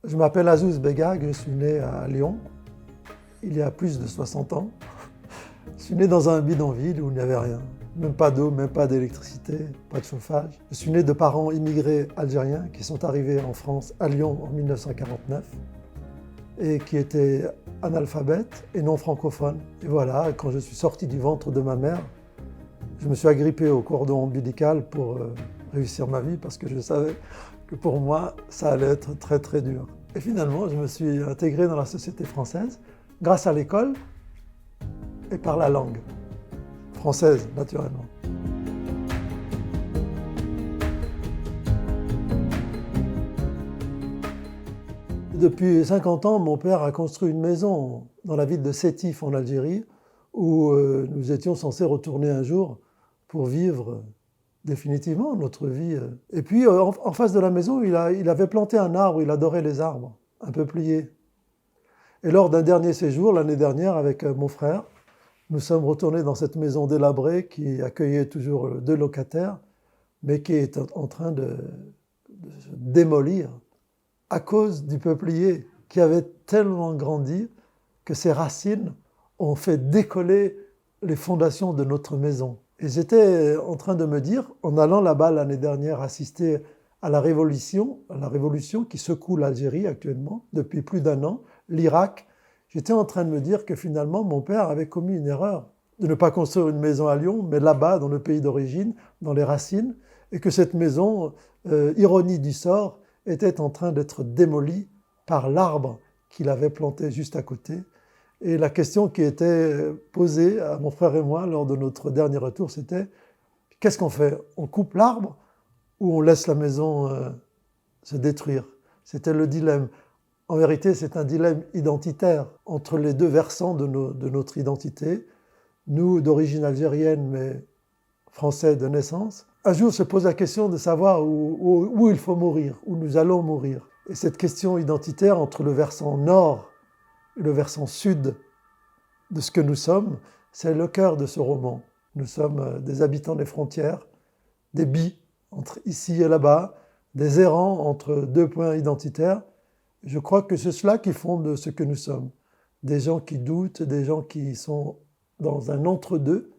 Je m'appelle Azouz Begag, je suis né à Lyon, il y a plus de 60 ans. Je suis né dans un bidonville où il n'y avait rien, même pas d'eau, même pas d'électricité, pas de chauffage. Je suis né de parents immigrés algériens qui sont arrivés en France, à Lyon, en 1949, et qui étaient analphabètes et non francophones. Et voilà, quand je suis sorti du ventre de ma mère, je me suis agrippé au cordon ombilical pour réussir ma vie parce que je savais que pour moi, ça allait être très très dur. Et finalement, je me suis intégré dans la société française grâce à l'école et par la langue française, naturellement. Depuis 50 ans, mon père a construit une maison dans la ville de Sétif en Algérie où nous étions censés retourner un jour pour vivre définitivement notre vie. Et puis en face de la maison, il avait planté un arbre, il adorait les arbres, un peuplier. Et lors d'un dernier séjour, l'année dernière, avec mon frère, nous sommes retournés dans cette maison délabrée qui accueillait toujours 2 locataires, mais qui est en train de se démolir à cause du peuplier qui avait tellement grandi que ses racines ont fait décoller les fondations de notre maison. Et j'étais en train de me dire, en allant là-bas l'année dernière assister à la révolution qui secoue l'Algérie actuellement depuis plus d'1 an, l'Irak, j'étais en train de me dire que finalement mon père avait commis une erreur de ne pas construire une maison à Lyon, mais là-bas, dans le pays d'origine, dans les racines, et que cette maison, ironie du sort, était en train d'être démolie par l'arbre qu'il avait planté juste à côté. Et la question qui était posée à mon frère et moi lors de notre dernier retour, c'était « Qu'est-ce qu'on fait? On coupe l'arbre ou on laisse la maison se détruire ?» C'était le dilemme. En vérité, c'est un dilemme identitaire entre les 2 versants de notre identité, nous d'origine algérienne mais français de naissance. Un jour se pose la question de savoir où il faut mourir, où nous allons mourir. Et cette question identitaire entre le versant nord et le versant sud de ce que nous sommes, c'est le cœur de ce roman. Nous sommes des habitants des frontières, des bis entre ici et là-bas, des errants entre 2 points identitaires. Je crois que c'est cela qui fonde ce que nous sommes. Des gens qui doutent, des gens qui sont dans un entre-deux.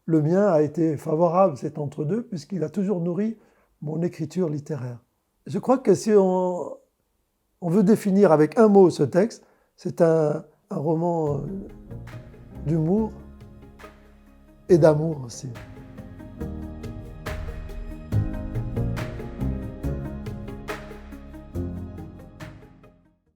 Le mien a été favorable, cet entre-deux, puisqu'il a toujours nourri mon écriture littéraire. Je crois que si on veut définir avec un mot ce texte, c'est un roman d'humour et d'amour aussi.